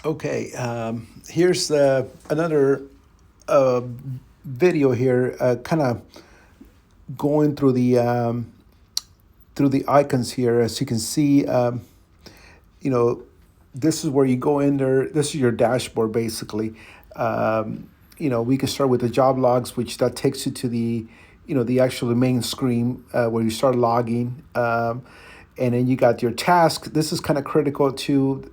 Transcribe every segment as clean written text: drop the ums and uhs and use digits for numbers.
Okay, here's another uh, video here, kind of going through the icons here. As you can see, you know, this is where you go in there. This is your dashboard, basically. We can start with the job logs, which that takes you to the actual main screen where you start logging. And then you got your task. This is kind of critical too.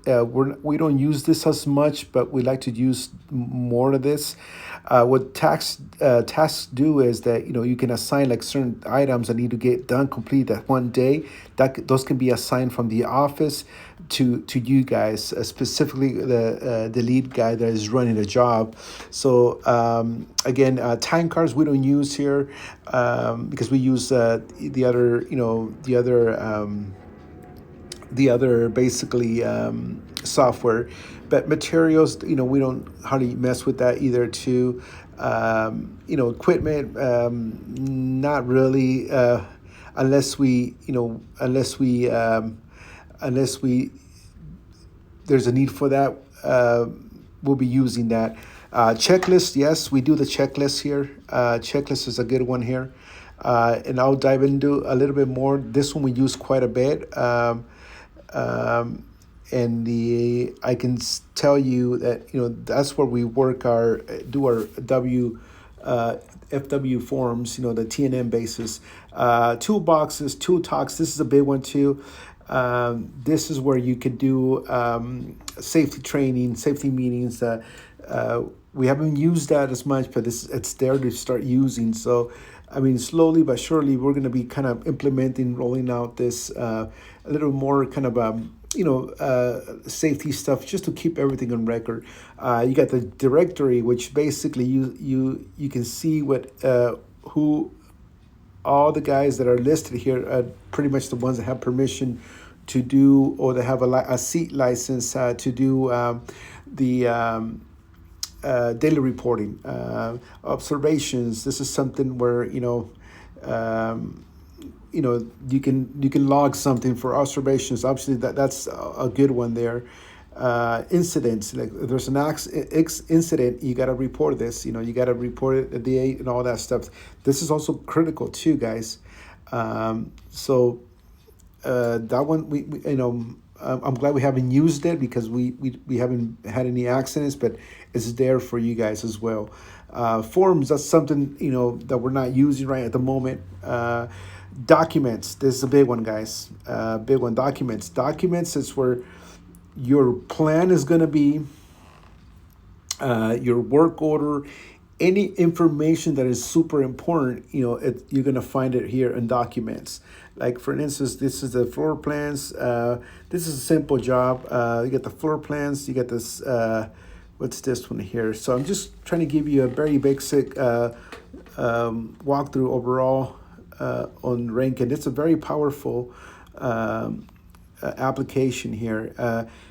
We don't use this as much, but we like to use more of this. What tasks do is that you can assign like certain items that need to get done complete that one day. Those can be assigned from the office to you guys, specifically the lead guy that is running the job. So again, time cards we don't use here because we use the other the other basically software. But materials, we don't hardly mess with that either too. Equipment, not really, unless we there's a need for that. We'll be using that. Checklist, yes, we do the checklist here. Checklist is a good one here. And I'll dive into a little bit more. This one we use quite a bit. And I can tell you that that's where we do our FW forms, the TNM basis. Toolboxes, tool talks. This is a big one too. This is where you could do safety training, safety meetings. We haven't used that as much, but it's there to start using. So, I mean, slowly but surely, we're going to be kind of implementing, rolling out this a little more kind of safety stuff just to keep everything on record. You got the directory, which basically you can see what who all the guys that are listed here are pretty much the ones that have permission to do or they have a seat license to do the daily reporting, observations. This is something where you can log something for observations. Obviously, that's a good one there. Incidents, like if there's an incident, you got to report this. You got to report it at the date and all that stuff. This is also critical too, guys. So that one I'm glad we haven't used it because we haven't had any accidents, but it's there for you guys as well. Forms, that's something that we're not using right at the moment. Documents, this is a big one, guys. Big one. Documents is where your plan is going to be, your work order, any information that is super important. You're going to find it here in documents. Like for instance, this is the floor plans. This is a simple job. You get the floor plans. You get this. What's this one here? So I'm just trying to give you a very basic walkthrough overall on Raken. It's a very powerful application here.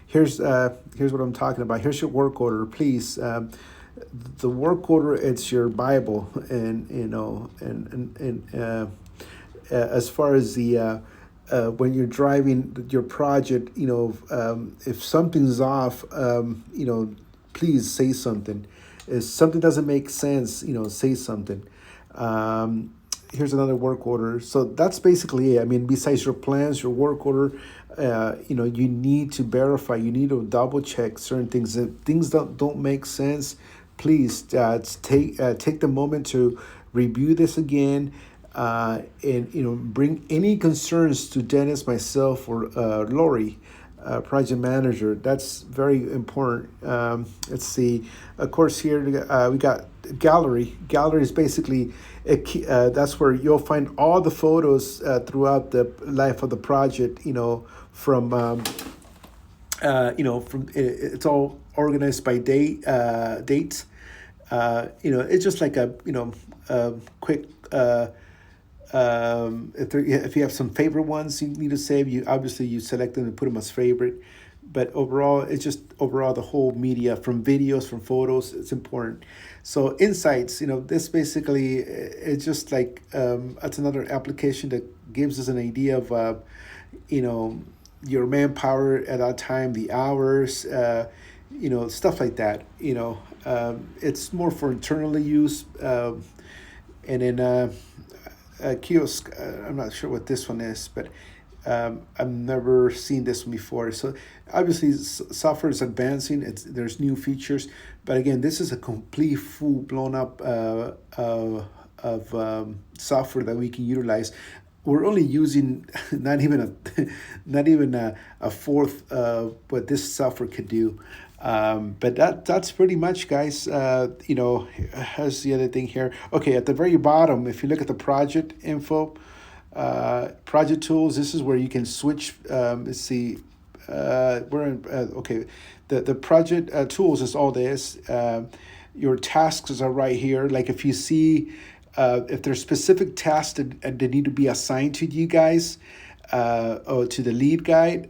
Here's what I'm talking about. Here's your work order, please. The work order, it's your Bible, and as far as the when you're driving your project, if something's off, please say something. If something doesn't make sense, say something. Here's another work order. So that's basically it. I mean, besides your plans, your work order, you need to verify. You need to double check certain things. If things don't make sense, please take the moment to review this again. And bring any concerns to Dennis, myself, or Lori, project manager. That's very important. Let's see. Of course, here we got gallery. Gallery is basically that's where you'll find all the photos throughout the life of the project. From it's all organized by dates. It's just like a quick. If you have some favorite ones you need to save, you select them and put them as favorite. But overall, it's just overall the whole media from videos, from photos, it's important. So insights, this basically it's just like it's another application that gives us an idea of you know your manpower at that time, the hours. stuff like that. It's more for internal use. And then kiosk. I'm not sure what this one is, but I've never seen this one before. So obviously, software is advancing. There's new features, but again, this is a complete full blown up of software that we can utilize. We're only using not even a fourth of what this software could do. But that's pretty much, guys. Has the other thing here. Okay, at the very bottom, if you look at the project info, project tools, this is where you can switch. Let's see, we're in, okay, the project tools is all this. Your tasks are right here. Like if you see, if there's specific tasks that need to be assigned to you guys, or to the lead guide,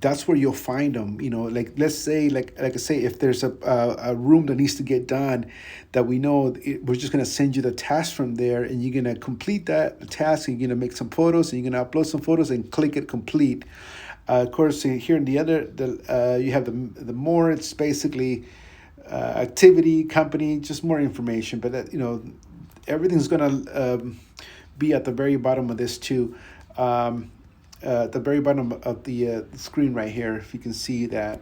that's where you'll find them. Like let's say, like I say, if there's a room that needs to get done, that we know we're just gonna send you the task from there, and you're gonna complete that task. And you're gonna make some photos, and you're gonna upload some photos, and click it complete. Of course, here in the other, you have the more. It's basically activity, company, just more information. But everything's gonna be at the very bottom of this too. At the very bottom of the screen right here, if you can see that.